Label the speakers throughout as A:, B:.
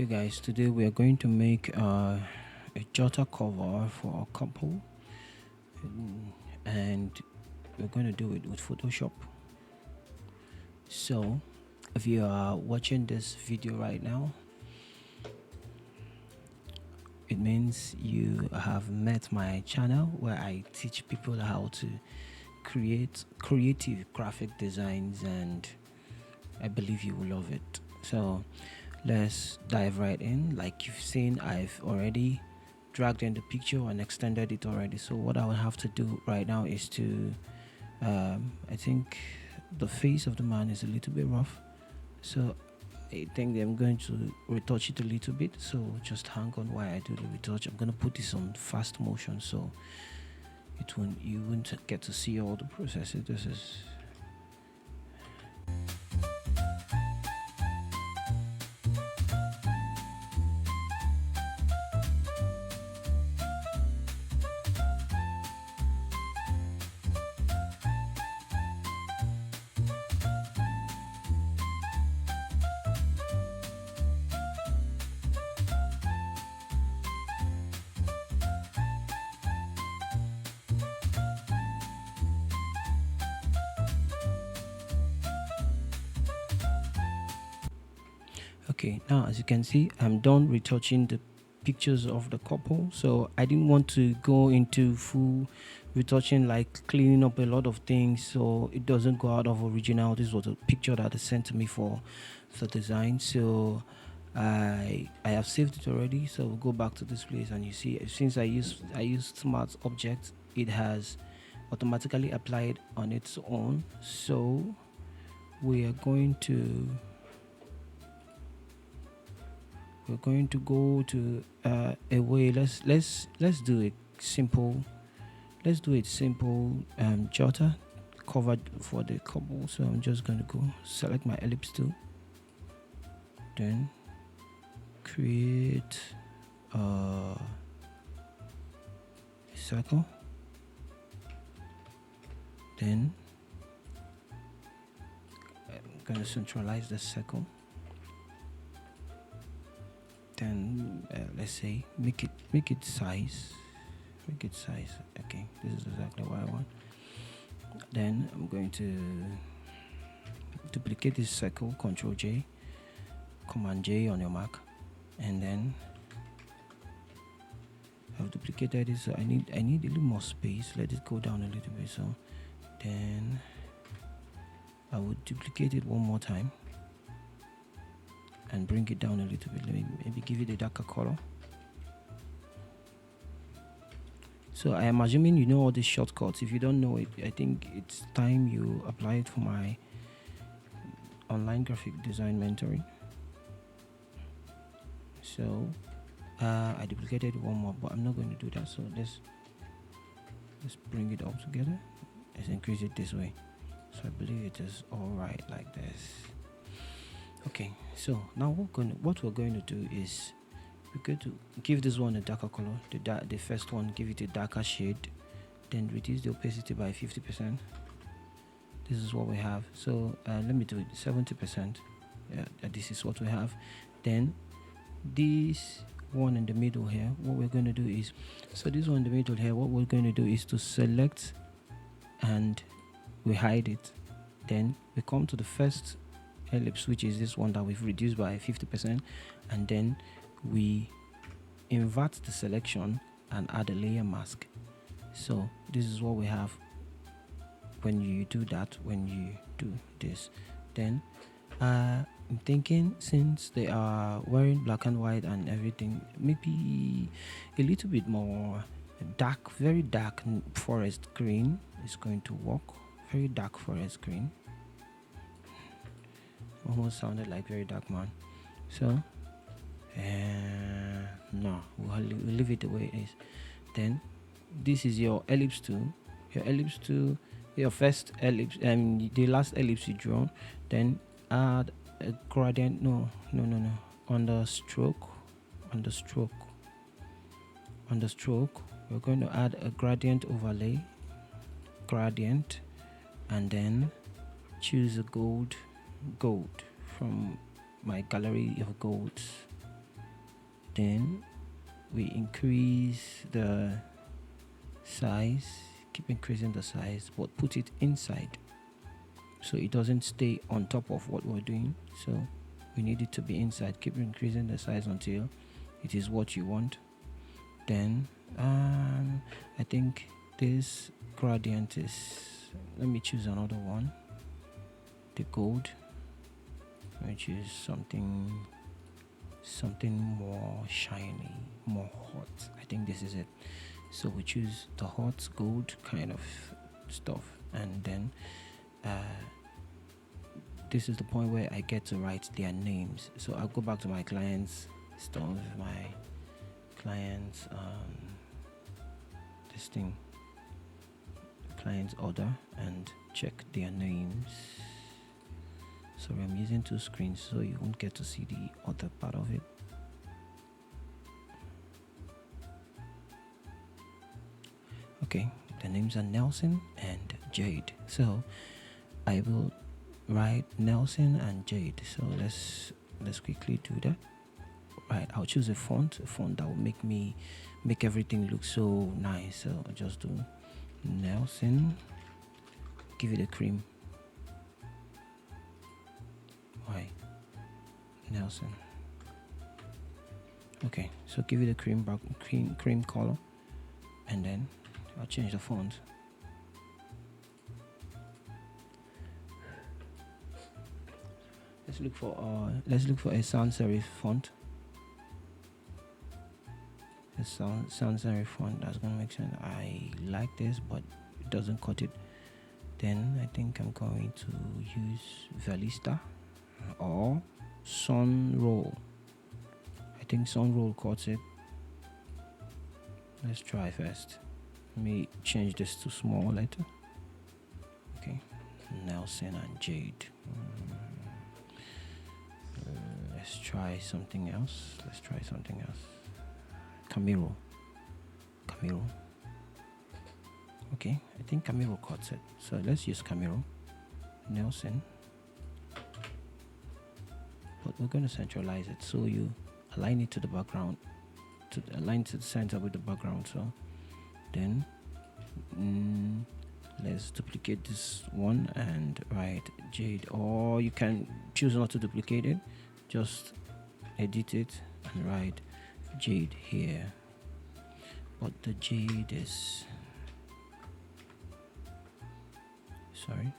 A: Okay, guys, today we are going to make a Jotter cover for a couple, and we're going to do it with Photoshop. So, if you are watching this video right now, it means you have met my channel where I teach people how to create creative graphic designs, and I believe you will love it. So, let's dive right in. Like you've seen, I've already dragged in the picture and extended it already. So what I will have to do right now is to I think the face of the man is a little bit rough, so I think I'm going to retouch it a little bit. So just hang on while I do the retouch. I'm going to put this on fast motion so you won't get to see all the processes. This is okay. Now, as you can see, I'm done retouching the pictures of the couple, so I didn't want to go into full retouching, like cleaning up a lot of things so it doesn't go out of original. This was a picture that they sent to me for the design, so I have saved it already. So we'll go back to this place, and you see, since I used smart objects, it has automatically applied on its own. So we are going to go to a way. Let's do it simple. Let's do it simple. Jotter covered for the couple. So I'm just going to go select my ellipse tool, then create a circle, then I'm going to centralize the circle. Then let's say make it size. Okay, this is exactly what I want. Then I'm going to duplicate this circle, Ctrl J, Command J on your Mac, and then I've duplicated it. So I need a little more space. Let it go down a little bit. So then I would duplicate it one more time and bring it down a little bit. Let me maybe give it a darker color. So I am assuming you know all these shortcuts. If you don't know it, I think it's time you apply it for my online graphic design mentoring. So I duplicated one more, but I'm not going to do that. So let's bring it all together. Let's increase it this way. So I believe it is all right like this. Okay, so now what we're going to do is we're going to give this one a darker color. The first one, give it a darker shade, then reduce the opacity by 50%. This is what we have. So let me do it 70%. This is what we have. Then this one in the middle here, what we're going to do is, so this one in the middle here, what we're going to do is to select and we hide it. Then we come to the first ellipse, which is this one that we've reduced by 50%, and then we invert the selection and add a layer mask. So this is what we have when you do that, when you do this. Then I'm thinking, since they are wearing black and white and everything, maybe a little bit more dark, very dark forest green is going to work. Very dark forest green. Almost sounded like very dark, man. So no, we'll leave it the way it is. Then this is your ellipse tool. Your first ellipse, the last ellipse you draw. Then add a gradient. No. On the stroke, we're going to add a gradient overlay. And then choose a gold from my gallery of golds. Then we increase the size, keep increasing the size, but put it inside so it doesn't stay on top of what we're doing. So we need it to be inside. Keep increasing the size until it is what you want. Then I think this gradient is, let me choose another one, the gold, which is something more shiny, more hot. I think this is it. So we choose the hot gold kind of stuff, and then this is the point where I get to write their names. So I'll go back to my clients stuff, my clients this thing, client's order, and check their names. Sorry, I'm using two screens so you won't get to see the other part of it. Okay, the names are Nelson and Jade. So I will write Nelson and Jade. So let's quickly do that. Right, I'll choose a font that will make everything look so nice. So I'll just do Nelson, give it a cream. Why Nelson? Okay, so give it a cream color, and then I'll change the font. Let's look for a sans serif font. A sans serif font, that's gonna make sense. I like this, but it doesn't cut it. Then I think I'm going to use Velista or Sunroll. I think Sunroll cuts it. Let's try first. Let me change this to small letter. Okay, Nelson and Jade. Let's try something else. Camiro. Okay, I think Camiro cuts it. So let's use Camiro. Nelson. But we're going to centralize it. So you align it to the background, align to the center with the background. So then let's duplicate this one and write Jade, or you can choose not to duplicate it, just edit it and write Jade here. But the Jade is, sorry,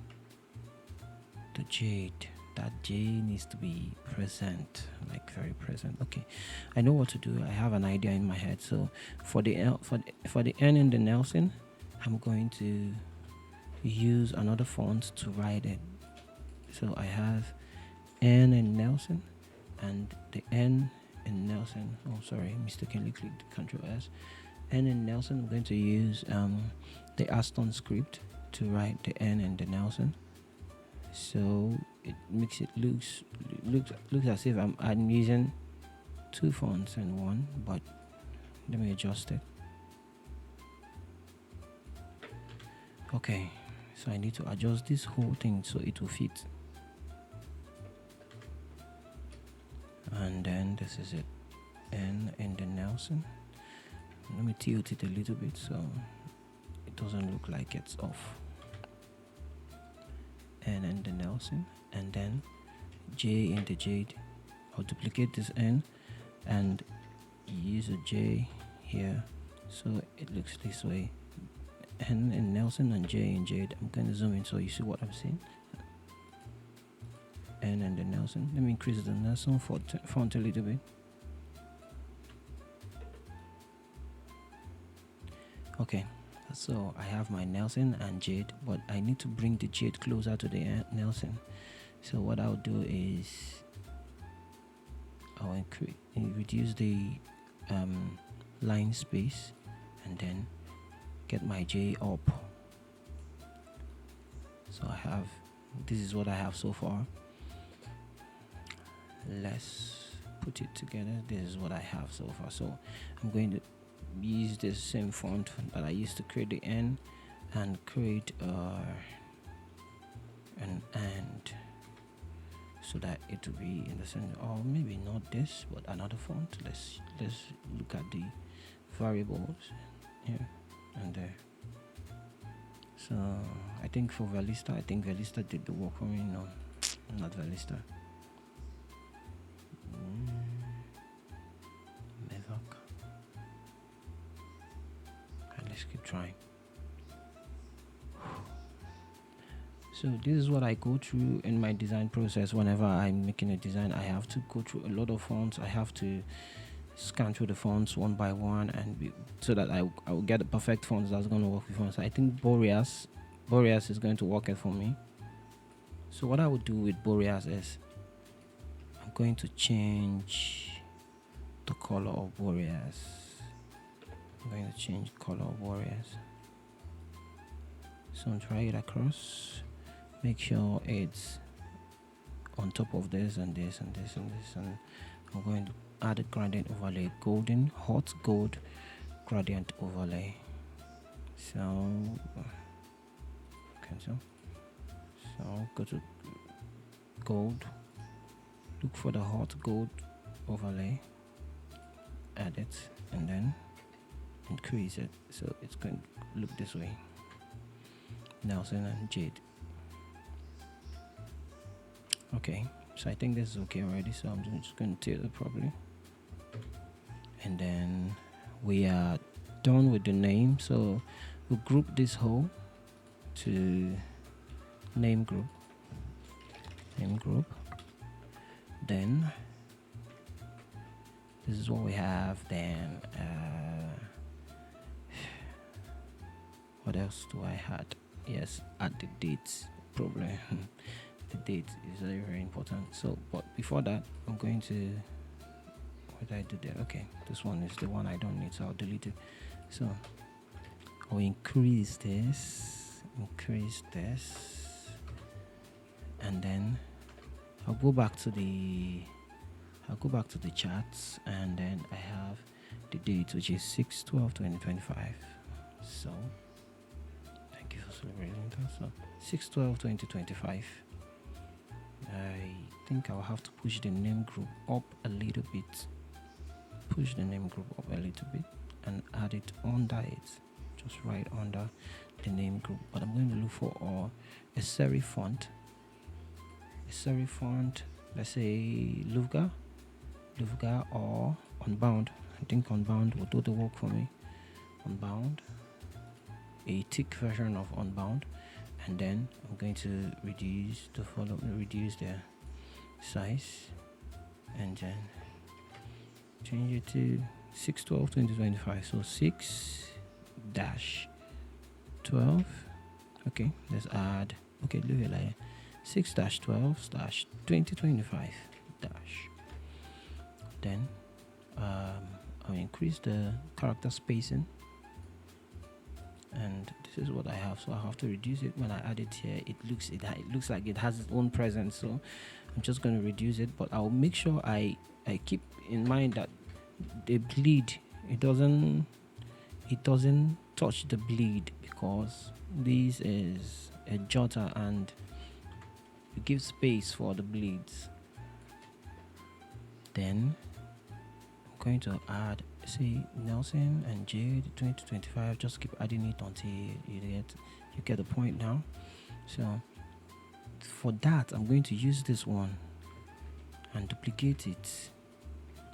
A: the Jade, that J needs to be present, like very present. Okay, I know what to do. I have an idea in my head. So for the N in the Nelson, I'm going to use another font to write it. So I have N in Nelson, and the N in Nelson, oh sorry, mistakenly clicked Ctrl S. N in Nelson, I'm going to use the Aston script to write the N in the Nelson. So it makes it looks as if I'm using two fonts and one, but let me adjust it. Okay, so I need to adjust this whole thing so it will fit. And then this is it, N in the Nelson. Let me tilt it a little bit so it doesn't look like it's off. N in the Nelson, and then J in the Jade. I'll duplicate this N and use a J here so it looks this way. N in Nelson and J in Jade. I'm going to zoom in so you see what I'm saying. N in the Nelson. Let me increase the Nelson font a little bit. Okay, so I have my Nelson and Jade, but I need to bring the Jade closer to the Nelson. So what I'll do is I'll reduce the line space and then get my J up. So this is what I have so far. Let's put it together. This is what I have so far. So I'm going to use the same font that I used to create the N and create an and. so that it will be in the center, or maybe not this but another font. Let's look at the variables here and there. So I think for Velista, Velista did the work for me. No, not Velista. Mevoc. And let's keep trying. So this is what I go through in my design process. Whenever I'm making a design, I have to go through a lot of fonts. I have to scan through the fonts one by one, and so that I will get the perfect fonts that's going to work with fonts. I think Boreas is going to work it for me. So what I would do with Boreas is I'm going to change the color of Boreas. I'm going to change color of Boreas. So I'll try it across. Make sure it's on top of this and this and this and this, and I'm going to add a gradient overlay, golden hot gold gradient overlay. So cancel. So go to gold, look for the hot gold overlay, add it, and then increase it so it's going to look this way. Nelson and Jade. Okay, so I think this is okay already, so I'm just going to tailor it properly. And then we are done with the name, so we'll group this whole to name group. Then this is what we have. Then what else do I had? Yes, add the dates problem. The date is very, very important. So, but before that, I'm going to, what did I do there? Okay, this one is the one I don't need, so I'll delete it. So I'll increase this, and then I'll go back to the charts, and then I have the date, which is 6/12/2025. So thank you for celebrating that. So 6/12/2025. I think I'll have to push the name group up a little bit. And add it under it, just right under the name group. But I'm going to look for a serif font. Let's say Luvga or Unbound. I think Unbound will do the work for me. Unbound, a thick version of Unbound. And then I'm going to reduce the size, and then change it to 6/12/2025. So 6-12. Okay, let's add. Okay, leave it like 6-12/2025 dash. Then I'll increase the character spacing. And this is what I have, so I have to reduce it. When I add it here, it looks like it has its own presence, so I'm just going to reduce it. But I'll make sure I keep in mind that the bleed, it doesn't touch the bleed, because this is a jotter and it gives space for the bleeds. Then I'm going to add, say, Nelson and Jade 2025. Just keep adding it until you get the point now. So for that, I'm going to use this one and duplicate it.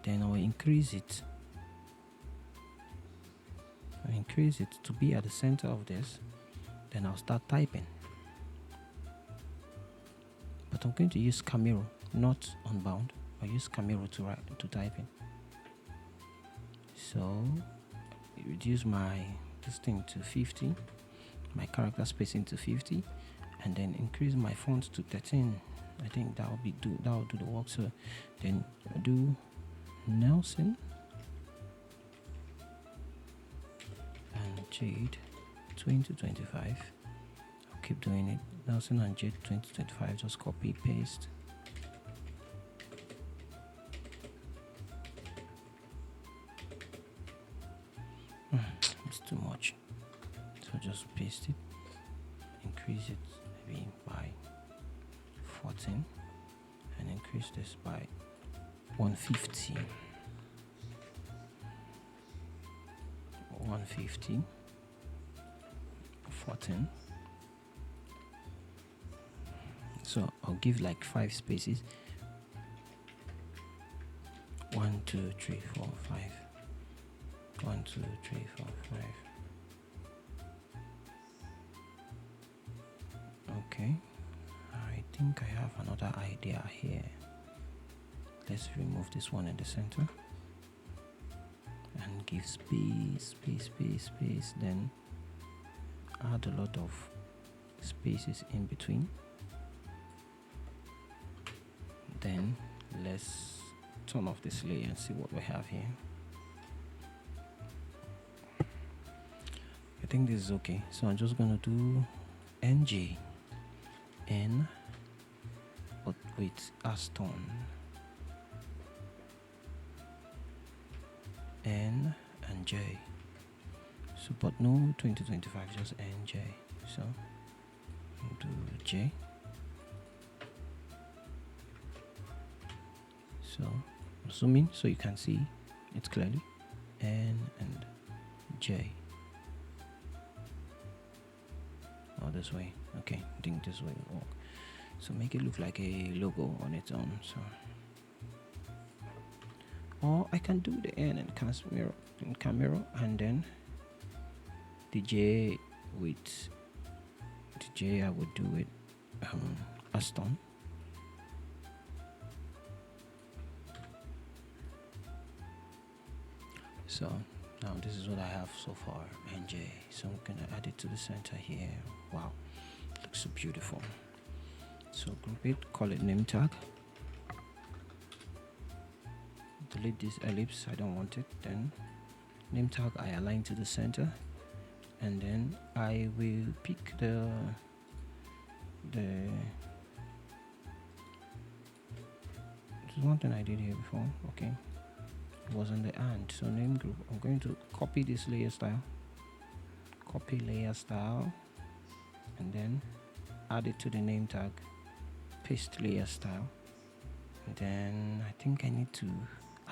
A: Then I'll increase it. To be at the center of this. Then I'll start typing. But I'm going to use Camero, not Unbound. I'll use Camero to type in. So reduce this thing to 50, my character spacing to 50, and then increase my font to 13. I think that will do the work. So then I do Nelson and Jade 2025. I'll keep doing it. Nelson and Jade 2025. Just copy paste. It's too much, so just paste it, increase it maybe by 14, and increase this by 150. 150. 14. So I'll give like 5 spaces. 1, 2, 3, 4, 5. 1, 2, 3, 4, 5. Okay. I think I have another idea here. Let's remove this one in the center and give space, then add a lot of spaces in between. Then let's turn off this layer and see what we have here. I think this is okay, so I'm just gonna do N but with Aston, N and J. So but no 2025, just NJ. So do J. So zoom in so you can see it clearly. N and J. Oh, this way. Okay, I think this way will work. So make it look like a logo on its own. So, or I can do the N and camera, and then the J with the J I would do it Aston. So now this is what I have so far, NJ. So I'm gonna add it to the center here. Wow, looks so beautiful. So group it, call it name tag. Delete this ellipse, I don't want it. Then name tag I align to the center, and then I will pick the this is one thing I did here before. Okay, it was in the and. So name group, I'm going to copy this layer style, copy layer style, and then add it to the name tag, paste layer style, and then I think I need to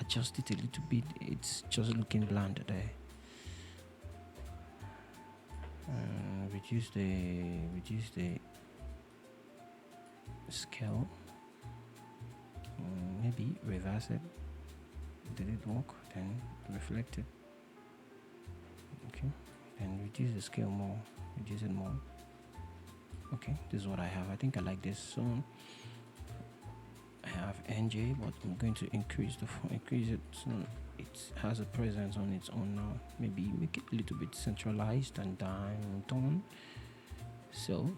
A: adjust it a little bit. It's just looking bland there. Reduce the scale. Maybe reverse it. Did it work? Then reflect it. Okay. And reduce the scale more. Reduce it more. Okay, this is what I have. I think I like this. So I have NJ, but I'm going to increase it so it has a presence on its own now. Maybe make it a little bit centralized and down. So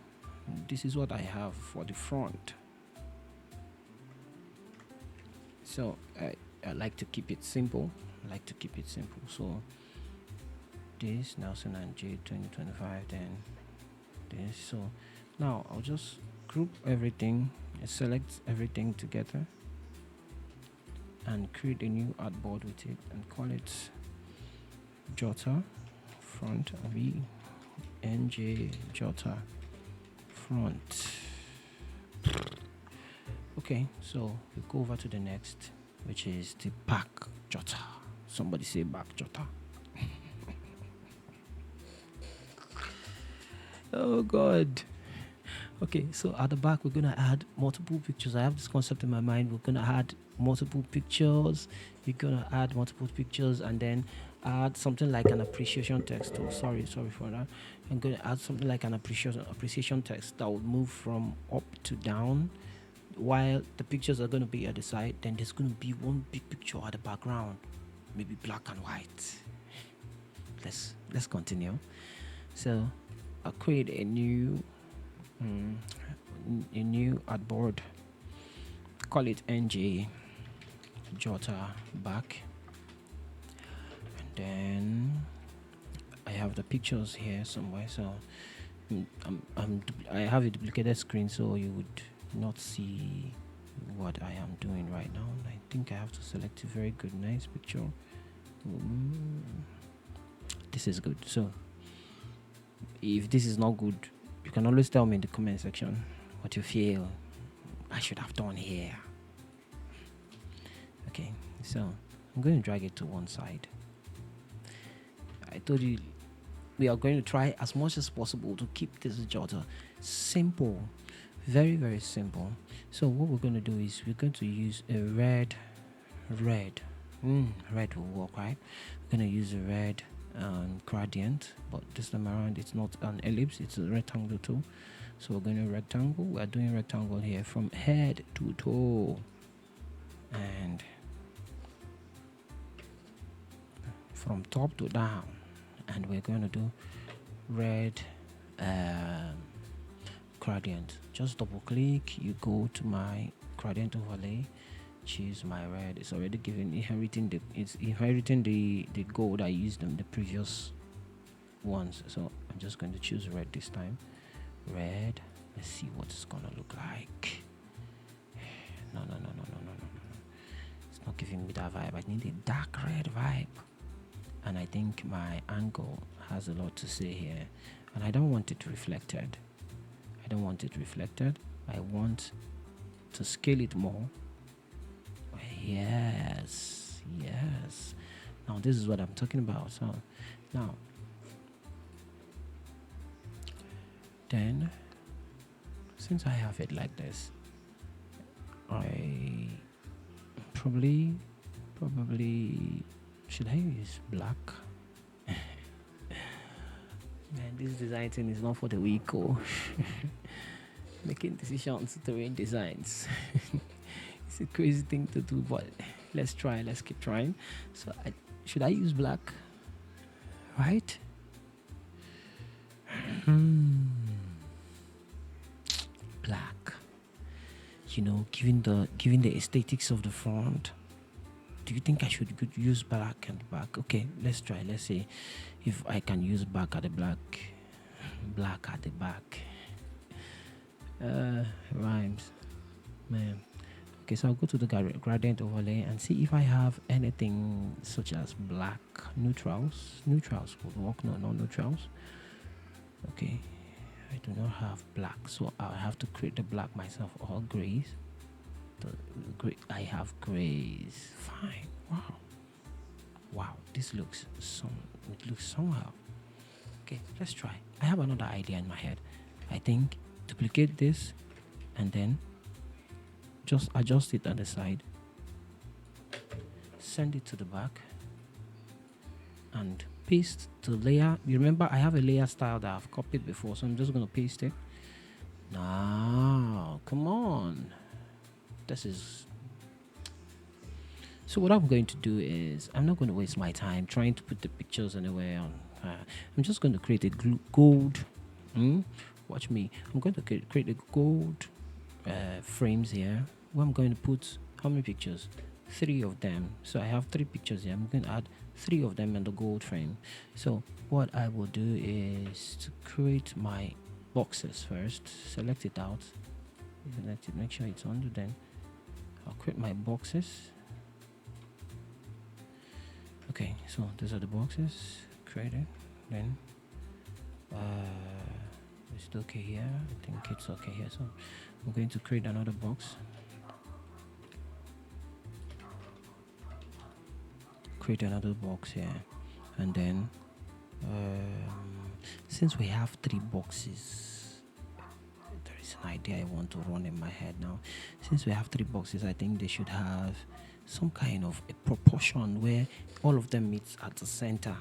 A: this is what I have for the front. So I like to keep it simple. So this Nelson and J 2025, then this. So now I'll just group everything, select everything together, and create a new artboard with it and call it Jotter front V NJ Jotter front. Okay, so we go over to the next, which is the back Jotter. Somebody say back Jotter. Oh God. Okay, so at the back we're gonna add multiple pictures. I have this concept in my mind. We're gonna add multiple pictures. You're gonna add multiple pictures and then add something like an appreciation text. Oh, sorry for that. I'm gonna add something like an appreciation text that will move from up to down, while the pictures are gonna be at the side. Then there's gonna be one big picture at the background, maybe black and white. Let's continue. So I'll create a new artboard, call it NJ Jotter back, and then I have the pictures here somewhere. So I have a duplicated screen, so you would not see what I am doing right now. I think I have to select a very good, nice picture. This is good. So if this is not good, you can always tell me in the comment section what you feel I should have done here. Okay, so I'm going to drag it to one side. I told you we are going to try as much as possible to keep this jotter simple, very, very simple. So what we're going to do is we're going to use a red. Red will work, right? We're going to use a red gradient, but this time around it's not an ellipse, it's a rectangle tool. So we're going to rectangle. We're doing rectangle here from head to toe, and from top to down, and we're going to do red gradient. Just double click, you go to my gradient overlay, choose my red. It's already inheriting the gold I used in the previous ones. So I'm just going to choose red this time. Red. Let's see what it's gonna look like. No. It's not giving me that vibe. I need a dark red vibe. And I think my angle has a lot to say here. And I don't want it reflected. I want to scale it more. Yes. Now this is what I'm talking about. So now then, since I have it like this, I probably should I use black? Man, this design thing is not for the weak. Making decisions to arrange designs. It's a crazy thing to do, but let's keep trying. So should I use black? Right? Black. Given the aesthetics of the front, do you think I should use black at the back? Okay, let's try. Let's see if I can use black at the back. Rhymes, man. Okay, so I'll go to the gradient overlay and see if I have anything such as black neutrals. Neutrals would work. No neutrals. Okay, I do not have black, so I'll have to create the black myself, or grays. I have grays. Fine. Wow, this looks somehow. Okay, let's try. I have another idea in my head. I think duplicate this and then just adjust it on the side, send it to the back, and paste the layer. You remember I have a layer style that I've copied before, so I'm just going to paste it. Now, come on. So what I'm going to do is, I'm not going to waste my time trying to put the pictures anywhere on. I'm just going to create a gold. Watch me. I'm going to create a gold frames here. Where I'm going to put how many pictures? 3 of them. So I have 3 pictures here. I'm going to add 3 of them in the gold frame. So what I will do is to create my boxes first. Select it out. Select it. Make sure it's under. Then I'll create my boxes. Okay, so these are the boxes created. Then is it okay here? I think it's okay here. So I'm going to create another box. Create another box here, and then since we have 3 boxes, there is an idea I want to run in my head now. Since we have 3 boxes, I think they should have some kind of a proportion where all of them meet at the center.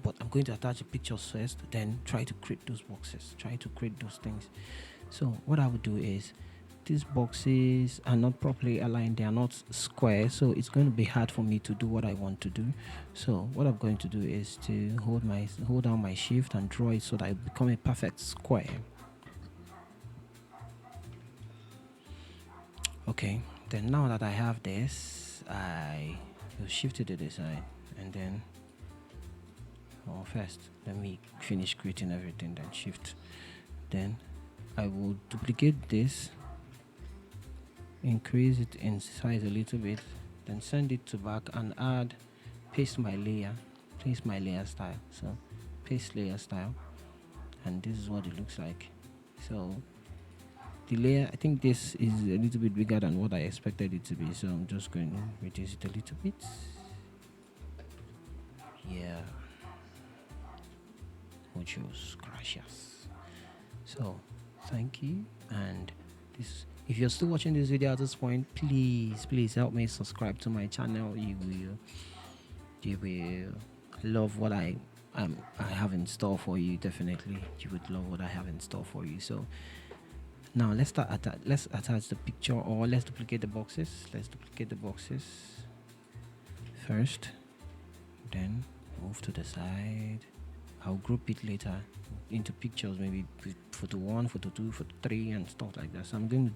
A: But I'm going to attach the pictures first, then try to create those boxes, try to create those things. So what I would do is, these boxes are not properly aligned, they are not square, so it's going to be hard for me to do what I want to do. So what I'm going to do is to hold down my shift and draw it so that it become a perfect square. Okay, then now that I have this, I will shift it to the side, and then first let me finish creating everything, then shift. Then I will duplicate this, increase it in size a little bit, then send it to back and paste my layer style. So paste layer style, and this is what it looks like. So the layer, I think this is a little bit bigger than what I expected it to be, so I'm just going to reduce it a little bit. Yeah, muchos gracias. So thank you. And this, if you're still watching this video at this point, please help me subscribe to my channel. You will love what I have in store for you. Definitely you would love what I have in store for you. So now let's attach the picture, or let's duplicate the boxes. Let's duplicate the boxes first, then move to the side. I'll group it later into pictures, maybe photo 1, photo 2, photo 3 and stuff like that. So I'm going to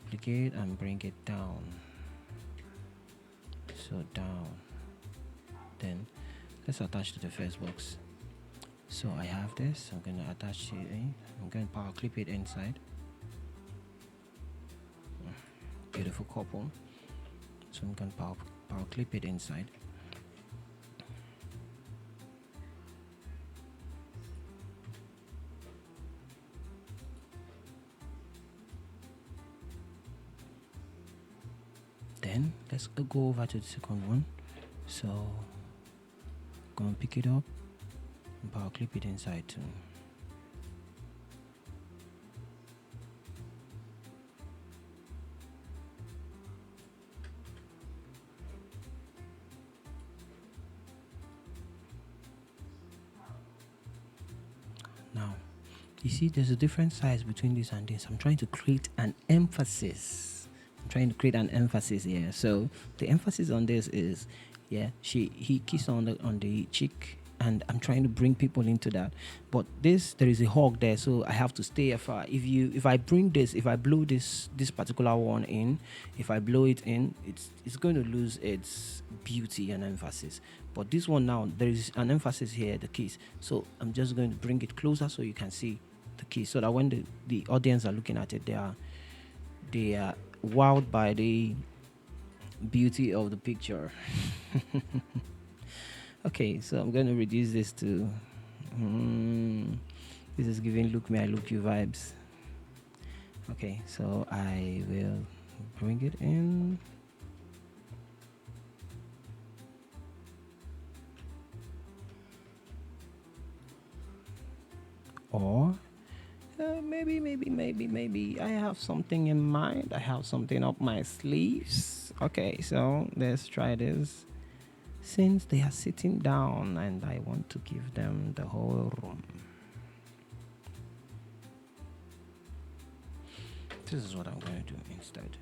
A: duplicate and bring it down. So down. Then let's attach to the first box. So I have this, I'm going to attach it in. I'm going to power clip it inside. Beautiful couple. So I'm going to power clip it inside. Then let's go over to the second one. So go and pick it up and power clip it inside too. Now you see there's a different size between this and this. I'm trying to create an emphasis. Here. So the emphasis on this is, yeah, he kissed on the cheek, and I'm trying to bring people into that. But there is a hug there, so I have to stay afar. If I blow this particular one in, if I blow it in, it's going to lose its beauty and emphasis. But this one now, there is an emphasis here, the kiss. So I'm just going to bring it closer so you can see the kiss, so that when the audience are looking at it, they are wowed by the beauty of the picture. Okay, so I'm going to reduce this to this is giving look me I look you vibes. Okay, so I will bring it in. Or maybe I have something in mind. I have something up my sleeves. Okay, so let's try this. Since they are sitting down and I want to give them the whole room, this is what I'm going to do instead.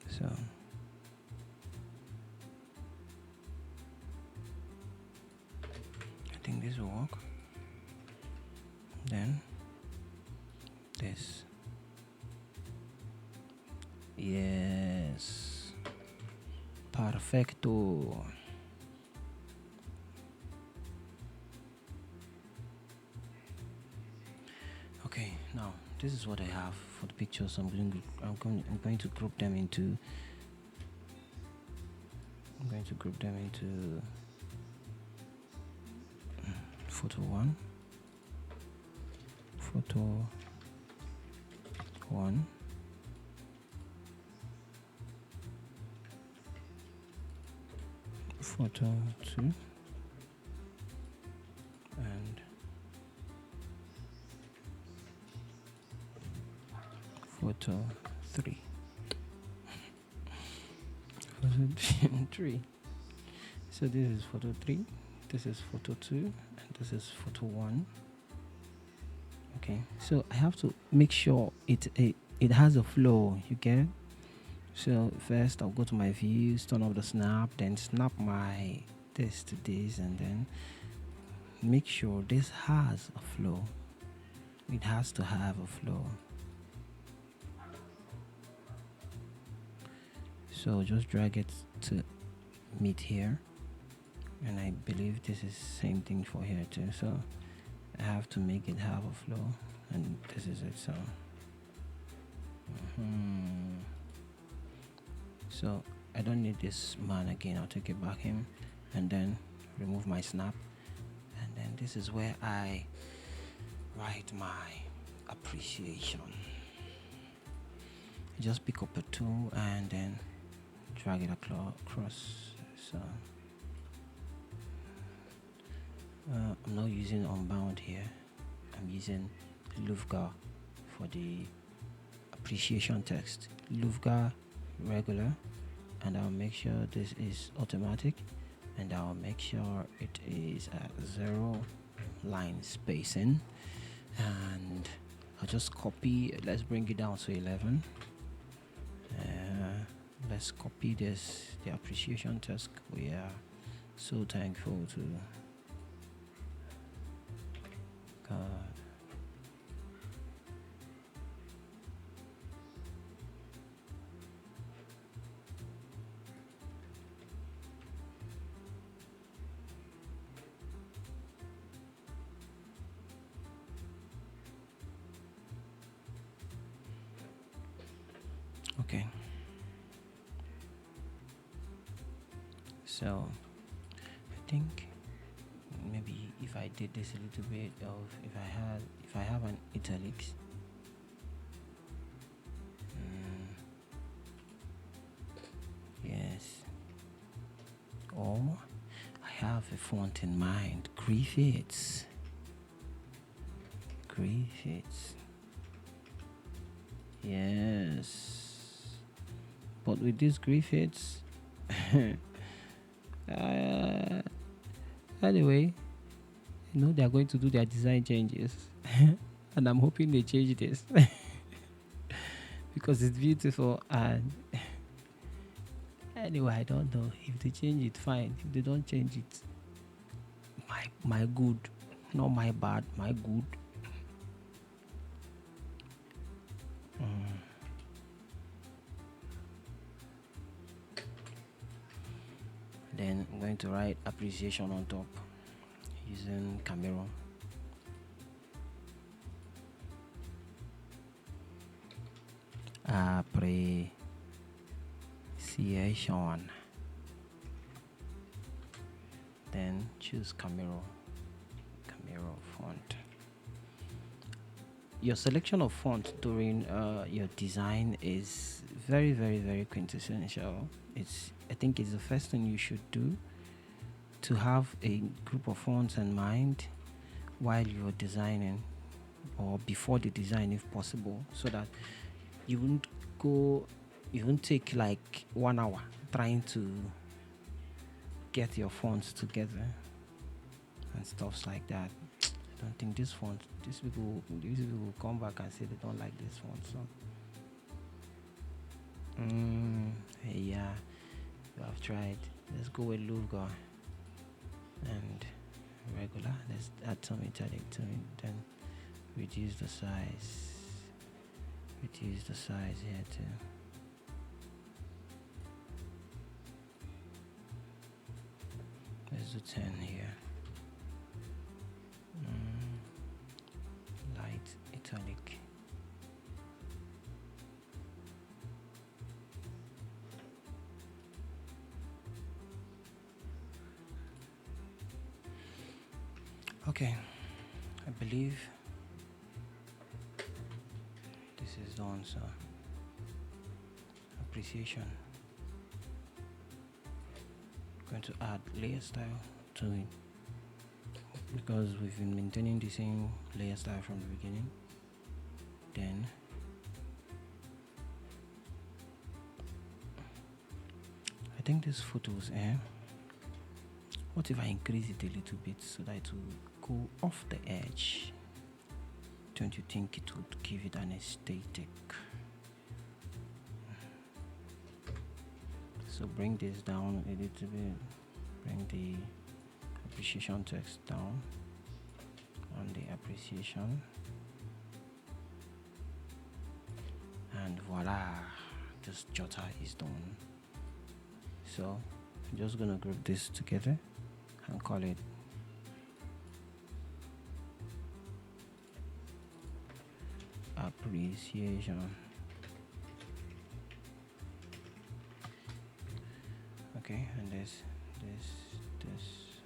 A: So I think this will work. Then this. Yes. Perfecto. Okay, now this is what I have for the pictures. I'm going to group them into photo 1, photo 1, photo 2, and photo 3. Photo 3. So this is photo 3, this is photo 2, and this is photo 1. Okay, so I have to make sure it has a flow, you get it? So first I'll go to my views, turn off the snap, then snap my this to this, and then make sure this has a flow. It has to have a flow. So just drag it to meet here, and I believe this is same thing for here too. So I have to make it have a flow, and this is it. So I don't need this man again. I'll take it back him, and then remove my snap, and then this is where I write my appreciation. Just pick up a tool and then drag it across. So I'm not using unbound here. I'm using Lufgar for the appreciation text. Lufgar regular, and I'll make sure this is automatic, and I'll make sure it is at 0 line spacing, and I'll just copy. Let's bring it down to 11. Let's copy this, the appreciation task. We are so thankful to God. Okay. So I think maybe if I did this a little bit of, if I have an italics, yes, or I have a font in mind, Griffiths, yes, but with these Griffiths anyway, they're going to do their design changes and I'm hoping they change this because it's beautiful. And anyway, I don't know if they change it, fine. If they don't change it, my good, not my bad, my good. Then I'm going to write appreciation on top using camera. Appreciation. Then choose camera font. Your selection of font during your design is very, very, very quintessential. I think it's the first thing you should do, to have a group of fonts in mind while you're designing, or before the design if possible, so that you won't take like 1 hour trying to get your fonts together and stuffs like that. I don't think these people will come back and say they don't like this font. So yeah, you have tried. Let's go with Lufgar and regular. Let's add some italic to it, then reduce the size here too. Let's do 10 here. Light italic. Okay, I believe this is done. So appreciation. Going to add layer style to it because we've been maintaining the same layer style from the beginning. Then I think these photos what if I increase it a little bit so that it will go off the edge? Don't you think it would give it an aesthetic? So bring this down a little bit, bring the appreciation text down on the appreciation, and voila, this Jotter is done. So I'm just gonna group this together and call it appreciation. Okay, and this,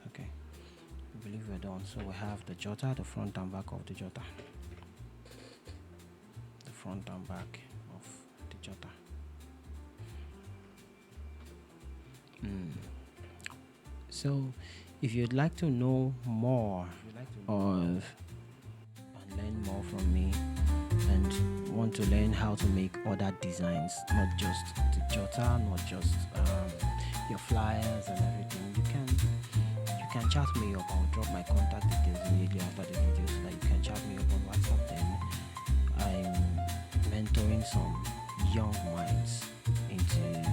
A: okay. I believe we're done. So we have the jotter, the front and back of the jotter. The front and back of the jotter. So if you'd like to know more of and learn more from me and want to learn how to make other designs, not just the jotter, not just your flyers and everything, you can chat me up. I'll drop my contact details immediately after the video so that you can chat me up on WhatsApp. Then I'm mentoring some young minds into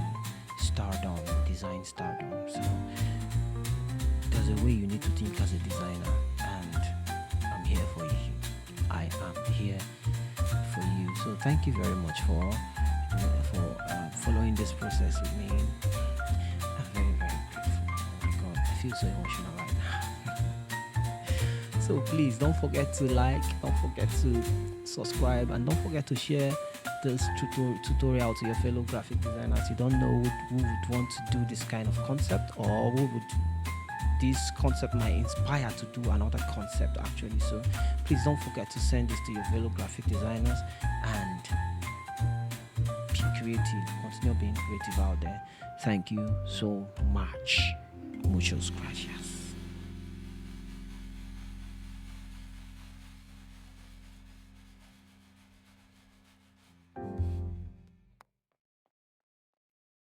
A: stardom, design stardom. So there's a way you need to think as a designer, and I'm here for you. I am here for you. So thank you very much for following this process with me. I'm very, very grateful. Oh my God, I feel so emotional right now. So please don't forget to like, don't forget to subscribe, and don't forget to share this tutorial to your fellow graphic designers. You don't know who would want to do this kind of concept, or who would this concept might inspire to do another concept actually. So please don't forget to send this to your fellow graphic designers, and be creative, continue being creative out there. Thank you so much. Muchos gracias.